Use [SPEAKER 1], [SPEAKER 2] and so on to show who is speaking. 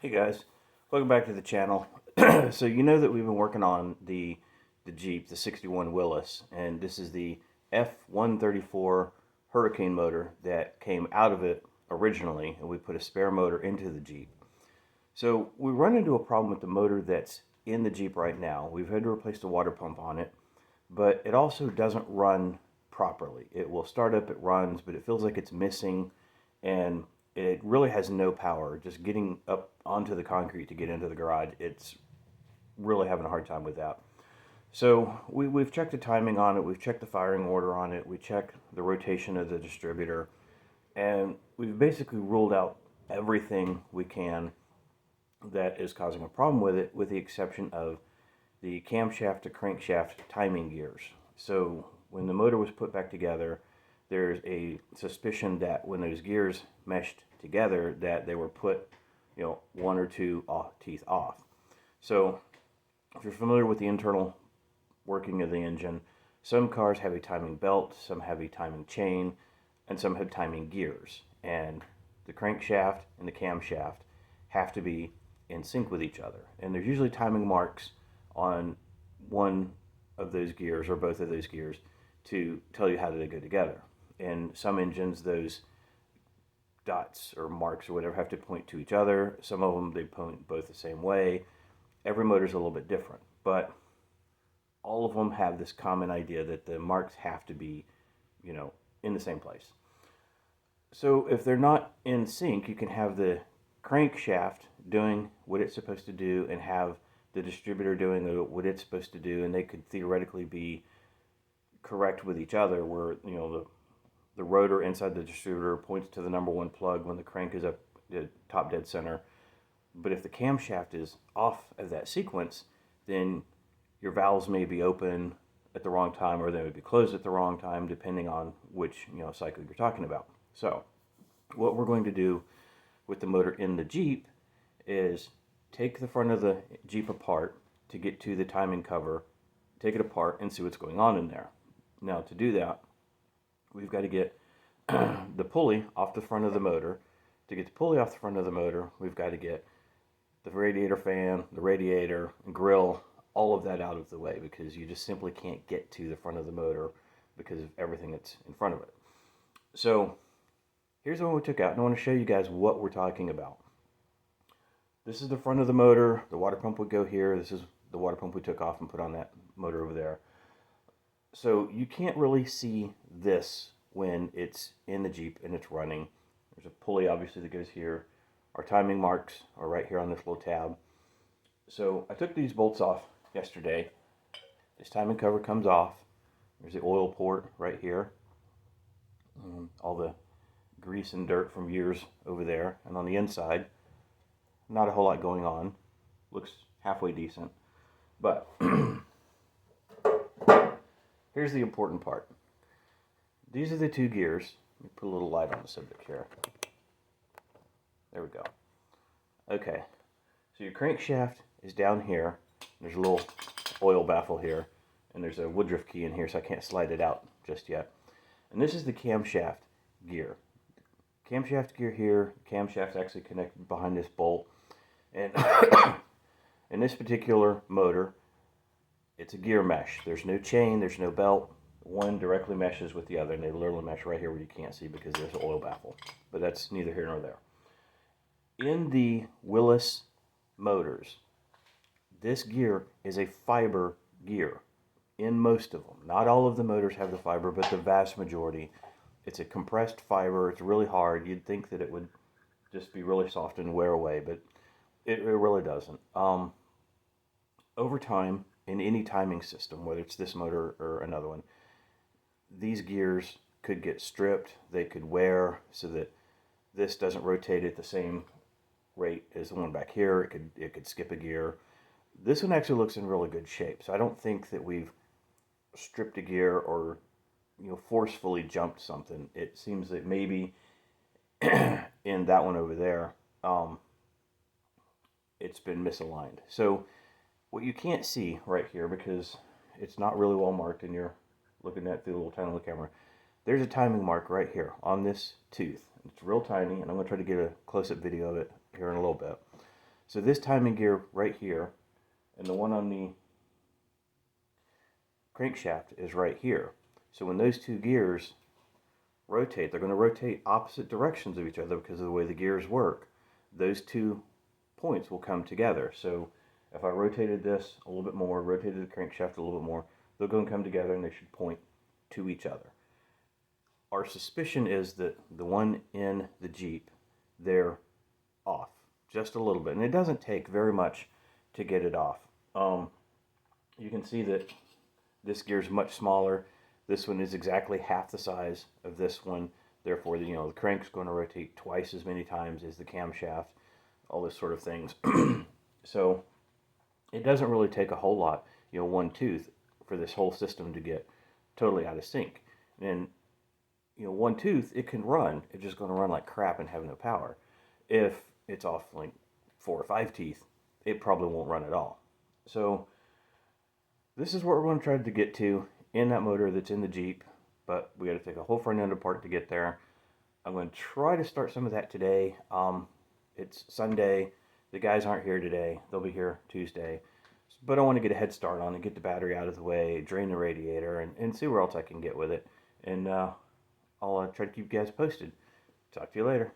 [SPEAKER 1] Hey guys, welcome back to the channel. So you know that we've been working on the Jeep, the 61 Willys, and this is the F134 Hurricane motor that came out of it originally, and we put a spare motor into the Jeep. So we run into a problem with the motor that's in the Jeep right now. We've had to replace the water pump on it, but it also doesn't run properly. It will start up, it runs, but it feels like it's missing, and it really has no power. Just getting up onto the concrete to get into the garage, it's really having a hard time with that. So we've checked the timing on it, we've checked the firing order on it, we checked the rotation of the distributor, and we've basically ruled out everything we can that is causing a problem with it, with the exception of the camshaft to crankshaft timing gears. So when the motor was put back together, there's a suspicion that when those gears meshed together, that they were put, one or two teeth off. So if you're familiar with the internal working of the engine, some cars have a timing belt, some have a timing chain, and some have timing gears. And the crankshaft and the camshaft have to be in sync with each other. And there's usually timing marks on one of those gears or both of those gears to tell you how they go together. In some engines, those dots or marks or whatever have to point to each other. Some of them, they point both the same way. Every motor is a little bit different, but all of them have this common idea that the marks have to be, in the same place. So if they're not in sync, you can have the crankshaft doing what it's supposed to do and have the distributor doing what it's supposed to do, and they could theoretically be correct with each other, where the rotor inside the distributor points to the number one plug when the crank is up the top dead center. But if the camshaft is off of that sequence, then your valves may be open at the wrong time, or they may be closed at the wrong time, depending on which cycle you're talking about. So what we're going to do with the motor in the Jeep is take the front of the Jeep apart to get to the timing cover, take it apart and see what's going on in there. Now to do that, we've got to get the pulley off the front of the motor. To get the pulley off the front of the motor, we've got to get the radiator fan, the radiator, grill, all of that out of the way, because you just simply can't get to the front of the motor because of everything that's in front of it. So here's the one we took out, and I want to show you guys what we're talking about. This is the front of the motor. The water pump would go here. This is the water pump we took off and put on that motor over there. So you can't really see this when it's in the Jeep and it's running. There's a pulley obviously that goes here. Our timing marks are right here on this little tab. So I took these bolts off yesterday. This timing cover comes off. There's the oil port right here. All the grease and dirt from years over there. And on the inside, not a whole lot going on. Looks halfway decent. But here's the important part. These are the two gears. Let me put a little light on the subject here. There we go. Okay, so your crankshaft is down here. There's a little oil baffle here, and there's a Woodruff key in here, so I can't slide it out just yet. And this is the camshaft gear. Camshaft gear here. Camshaft's actually connected behind this bolt. And in this particular motor, it's a gear mesh. There's no chain, there's no belt. One directly meshes with the other, and they literally mesh right here where you can't see because there's an oil baffle. But that's neither here nor there. In the Willys motors, this gear is a fiber gear in most of them. Not all of the motors have the fiber, but the vast majority. It's a compressed fiber. It's really hard. You'd think that it would just be really soft and wear away, but it really doesn't. Over time, in any timing system, whether it's this motor or another one, these gears could get stripped. They could wear so that this doesn't rotate at the same rate as the one back here. It could skip a gear. This one actually looks in really good shape, so I don't think that we've stripped a gear or forcefully jumped something. It seems that maybe in that one over there, it's been misaligned. So what you can't see right here, because it's not really well marked and you're looking at the little tiny little camera, there's a timing mark right here on this tooth. It's real tiny, and I'm going to try to get a close-up video of it here in a little bit. So this timing gear right here, and the one on the crankshaft is right here. So when those two gears rotate, they're going to rotate opposite directions of each other because of the way the gears work. Those two points will come together. So if I rotated this a little bit more, rotated the crankshaft a little bit more, they'll go and come together and they should point to each other. Our suspicion is that the one in the Jeep, they're off just a little bit. And it doesn't take very much to get it off. You can see that this gear is much smaller. This one is exactly half the size of this one. Therefore, the crank's going to rotate twice as many times as the camshaft, all this sort of things. So it doesn't really take a whole lot, one tooth, for this whole system to get totally out of sync. And, one tooth, it can run. It's just going to run like crap and have no power. If it's off like 4 or 5 teeth, it probably won't run at all. So this is what we're going to try to get to in that motor that's in the Jeep, but we got to take a whole front end apart to get there. I'm going to try to start some of that today. It's Sunday. The guys aren't here today. They'll be here Tuesday. But I want to get a head start on it, get the battery out of the way, drain the radiator, and see where else I can get with it. And I'll try to keep you guys posted. Talk to you later.